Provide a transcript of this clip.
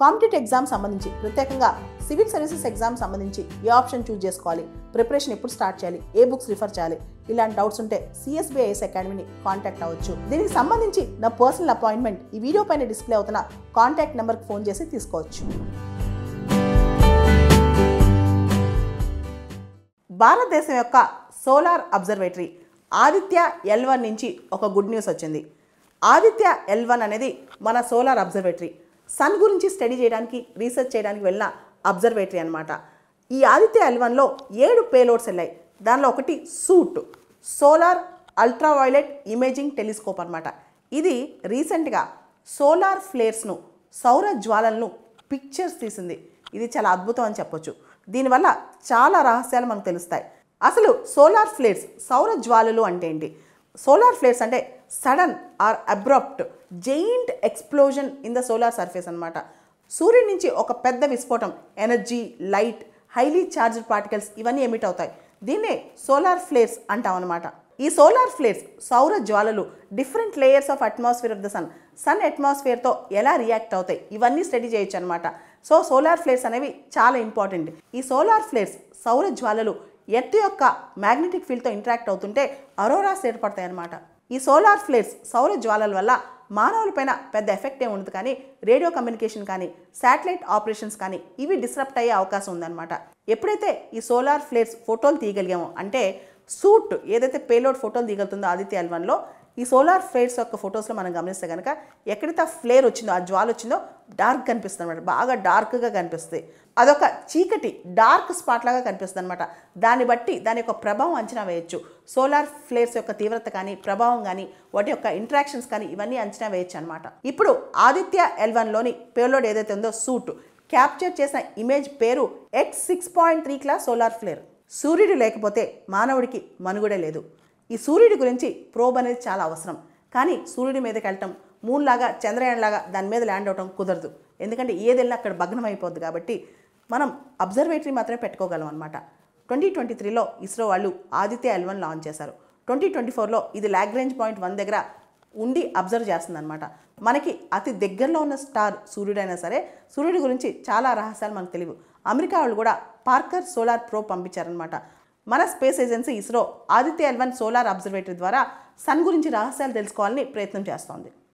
Competitive exam సంబంధించి ప్రత్యేకంగా civil services exam సంబంధించి ఏ ఆప్షన్ చూస్ చేసుకోవాలి, ప్రిపరేషన్ ఎప్పుడు స్టార్ట్ చేయాలి, ఏ బుక్స్ రిఫర్ చేయాలి, ఇలాంటి డౌట్స్ ఉంటే సిఎస్బిఐఎస్ అకాడమీని కాంటాక్ట్ అవ్వచ్చు. దీనికి సంబంధించి నా పర్సనల్ అపాయింట్మెంట్ ఈ వీడియో పైన డిస్ప్లే అవుతున్న కాంటాక్ట్ నెంబర్కి ఫోన్ చేసి తీసుకోవచ్చు. భారతదేశం యొక్క సోలార్ అబ్జర్వేటరీ ఆదిత్య L1 నుంచి ఒక గుడ్ న్యూస్ వచ్చింది. ఆదిత్య L1 అనేది మన సోలార్ అబ్జర్వేటరీ. సన్ గురించి స్టడీ చేయడానికి, రీసెర్చ్ చేయడానికి వెళ్ళిన అబ్జర్వేటరీ అనమాట. ఈ ఆదిత్య L1లో 7 పేలోడ్స్ వెళ్ళాయి. దానిలో ఒకటి suit, solar ultraviolet imaging telescope అనమాట. ఇది రీసెంట్గా సోలార్ ఫ్లేర్స్ను, సౌర జ్వాలలను పిక్చర్స్ తీసింది. ఇది చాలా అద్భుతం అని చెప్పొచ్చు. దీనివల్ల చాలా రహస్యాలు మనకు తెలుస్తాయి. అసలు సోలార్ ఫ్లేర్స్, సౌర జ్వాలలు అంటే ఏంటి? సోలార్ ఫ్లేర్స్ అంటే sudden or abrupt giant explosion in the solar surface అనమాట. సూర్యుడి నుంచి ఒక పెద్ద విస్ఫోటం, energy, light, highly charged particles ఇవన్నీ ఎమిట్ అవుతాయి. దీన్నే సోలార్ ఫ్లేర్స్ అంటాం అనమాట. ఈ సోలార్ ఫ్లేర్స్, సౌర జ్వాలలు different layers of atmosphere of the sun అట్మాస్ఫియర్తో ఎలా రియాక్ట్ అవుతాయి ఇవన్నీ స్టడీ చేయొచ్చు అనమాట. సో సోలార్ ఫ్లేర్స్ అనేవి చాలా ఇంపార్టెంట్. ఈ సోలార్ ఫ్లేర్స్, సౌర జ్వాలలు ఎర్త్ యొక్క మ్యాగ్నెటిక్ ఫీల్డ్తో ఇంటరాక్ట్ అవుతుంటే అరోరాస్ ఏర్పడతాయి అన్నమాట. ఈ సోలార్ ఫ్లేర్స్, సౌర జ్వాలల వల్ల మానవులపైన పెద్ద ఎఫెక్ట్ ఏమి ఉండదు, కానీ రేడియో కమ్యూనికేషన్ కానీ, శాటిలైట్ ఆపరేషన్స్ కానీ ఇవి డిస్రప్ట్ అయ్యే అవకాశం ఉందన్నమాట. ఎప్పుడైతే ఈ సోలార్ ఫ్లేర్స్ ఫోటోలు తీయగలిగామో, అంటే సూట్ ఏదైతే పేలోడ్ ఫోటోలు తీయగలుగుతుందో ఆదిత్య L1లో, ఈ సోలార్ ఫ్లేర్స్ యొక్క ఫొటోస్లో మనం గమనిస్తే కనుక ఎక్కడైతే ఆ ఫ్లేర్ వచ్చిందో, ఆ జ్వాల వచ్చిందో డార్క్ కనిపిస్తుంది అనమాట. బాగా డార్క్గా కనిపిస్తుంది. అదొక చీకటి డార్క్ స్పాట్ లాగా కనిపిస్తుంది అనమాట. దాన్ని బట్టి దాని యొక్క ప్రభావం అంచనా వేయచ్చు. సోలార్ ఫ్లేర్స్ యొక్క తీవ్రత కానీ, ప్రభావం కానీ, వాటి యొక్క ఇంట్రాక్షన్స్ కానీ ఇవన్నీ అంచనా వేయచ్చు అనమాట. ఇప్పుడు ఆదిత్య L1లోని పేలోడ్ ఏదైతే ఉందో సూట్ క్యాప్చర్ చేసిన ఇమేజ్ పేరు X6.3 క్లాస్ సోలార్ ఫ్లేర్. సూర్యుడు లేకపోతే మానవుడికి మనుగడే లేదు. ఈ సూర్యుడి గురించి ప్రోబ్ అనేది చాలా అవసరం. కానీ సూర్యుడి మీదకి వెళ్ళటం, మూన్ లాగా, చంద్రయాన్ లాగా దాని మీద ల్యాండ్ అవటం కుదరదు. ఎందుకంటే ఏదెళ్ళినా అక్కడ భగ్నం అయిపోద్ది. కాబట్టి మనం అబ్జర్వేటరీ మాత్రమే పెట్టుకోగలం అనమాట. 2023లో ఇస్రో వాళ్ళు ఆదిత్య L1 లాంచ్ చేశారు. 2024లో ఇది లాగ్రేంజ్ పాయింట్ 1 దగ్గర ఉండి అబ్జర్వ్ చేస్తుంది అనమాట. మనకి అతి దగ్గరలో ఉన్న స్టార్ సూర్యుడైనా సరే, సూర్యుడి గురించి చాలా రహస్యాలు మనకు తెలియవు. అమెరికా వాళ్ళు కూడా పార్కర్ సోలార్ ప్రోబ్ పంపించారనమాట. మన space agency ISRO Aditya L1 solar observatory ద్వారా సన్ గురించి రహస్యాలు తెలుసుకోవాలని ప్రయత్నం చేస్తోంది.